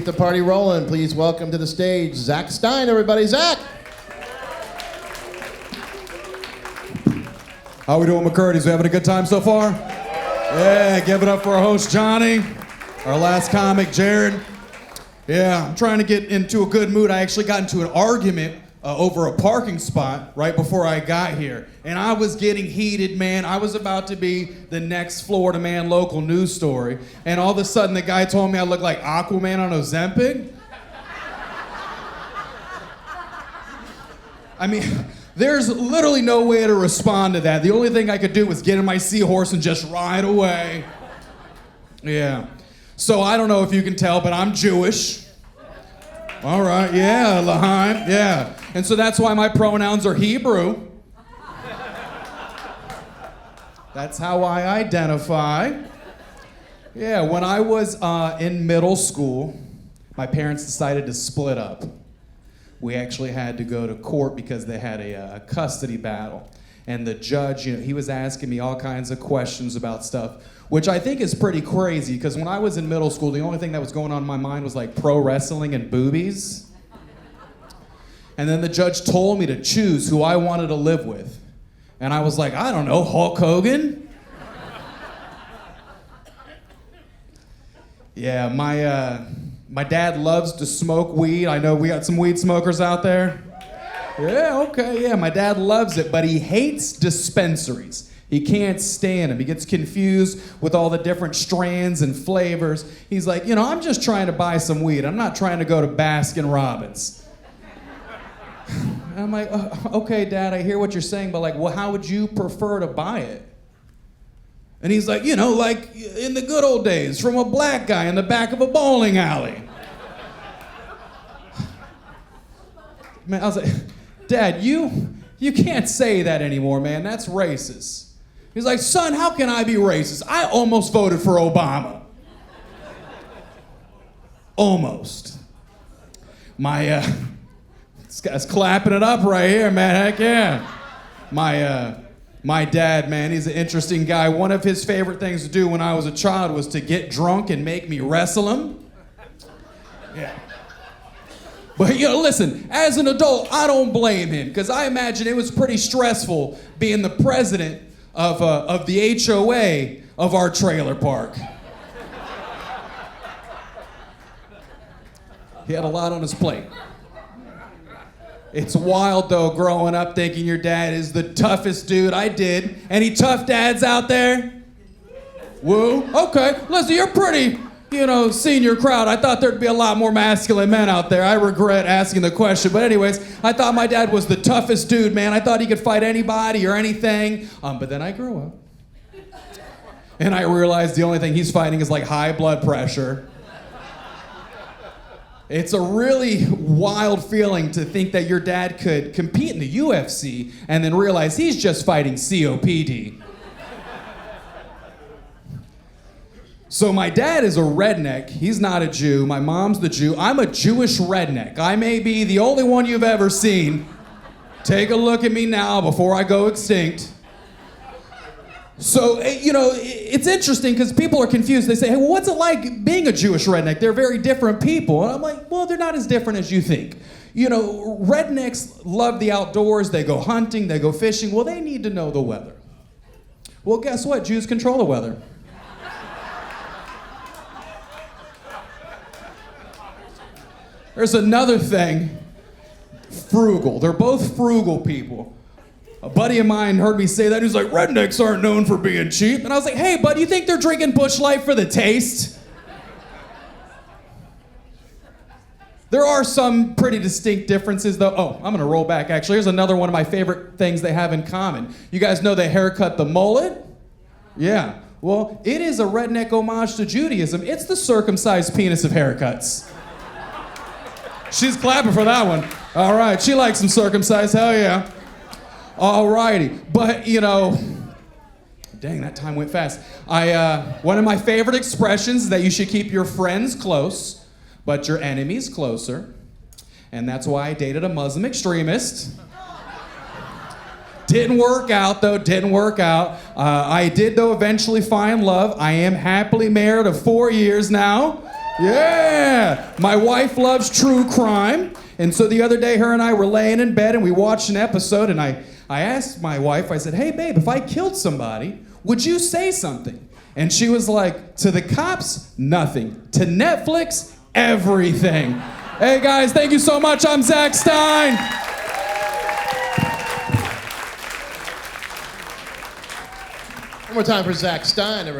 keep the party rolling, please welcome to the stage Zach Stein, everybody. Zach! How we doing, McCurdys? We having a good time so far? Yeah, give it up for our host, Johnny. Our last comic, Jared. Yeah, I'm trying to get into a good mood. I actually got into an argument over a parking spot right before I got here. And I was getting heated, man. I was about to be the next Florida Man local news story. And all of a sudden, the guy told me I look like Aquaman on Ozempic. I mean, there's literally no way to respond to that. The only thing I could do was get in my seahorse and just ride away. Yeah. So I don't know if you can tell, but I'm Jewish. All right, yeah, L'chaim, yeah. And so that's why my pronouns are Hebrew. That's how I identify. Yeah, when I was in middle school, my parents decided to split up. We actually had to go to court because they had a custody battle. And the judge, he was asking me all kinds of questions about stuff, which I think is pretty crazy, because when I was in middle school, the only thing that was going on in my mind was like pro wrestling and boobies. And then the judge told me to choose who I wanted to live with. And I was like, I don't know, Hulk Hogan? Yeah, my dad loves to smoke weed. I know we got some weed smokers out there. Yeah, okay, yeah, my dad loves it, but he hates dispensaries. He can't stand them. He gets confused with all the different strands and flavors. He's like, I'm just trying to buy some weed. I'm not trying to go to Baskin Robbins. And I'm like, okay, Dad, I hear what you're saying, but like, well, how would you prefer to buy it? And he's like, like in the good old days, from a black guy in the back of a bowling alley. Man, I was like, Dad, you can't say that anymore, man. That's racist. He's like, son, how can I be racist? I almost voted for Obama. Almost. This guy's clapping it up right here, man. Heck yeah. My dad, man, he's an interesting guy. One of his favorite things to do when I was a child was to get drunk and make me wrestle him. Yeah. But listen, as an adult, I don't blame him, because I imagine it was pretty stressful being the president of the HOA of our trailer park. He had a lot on his plate. It's wild, though, growing up thinking your dad is the toughest dude. I did. Any tough dads out there? Woo? Okay. Listen, you're pretty, senior crowd. I thought there'd be a lot more masculine men out there. I regret asking the question. But anyways, I thought my dad was the toughest dude, man. I thought he could fight anybody or anything. But then I grew up. And I realized the only thing he's fighting is like high blood pressure. It's a really wild feeling to think that your dad could compete in the UFC and then realize he's just fighting COPD. So my dad is a redneck. He's not a Jew. My mom's the Jew. I'm a Jewish redneck. I may be the only one you've ever seen. Take a look at me now before I go extinct. So, it's interesting because people are confused. They say, hey, well, what's it like being a Jewish redneck? They're very different people. And I'm like, well, they're not as different as you think. Rednecks love the outdoors. They go hunting. They go fishing. Well, they need to know the weather. Well, guess what? Jews control the weather. There's another thing, frugal. They're both frugal people. A buddy of mine heard me say that. He was like, rednecks aren't known for being cheap. And I was like, hey, bud, you think they're drinking Busch Light for the taste? There are some pretty distinct differences, though. Oh, I'm going to roll back, actually. Here's another one of my favorite things they have in common. You guys know the haircut, the mullet? Yeah. Well, it is a redneck homage to Judaism. It's the circumcised penis of haircuts. She's clapping for that one. All right, she likes some circumcised, hell yeah. All righty, but dang, that time went fast. One of my favorite expressions is that you should keep your friends close, but your enemies closer. And that's why I dated a Muslim extremist. Didn't work out, though, didn't work out. I did, though, eventually find love. I am happily married of 4 years now. Yeah. My wife loves true crime. And so the other day, her and I were laying in bed and we watched an episode, and I asked my wife, I said, hey, babe, if I killed somebody, would you say something? And she was like, to the cops, nothing. To Netflix, everything. Hey, guys, thank you so much. I'm Zach Stein. One more time for Zach Stein, everybody.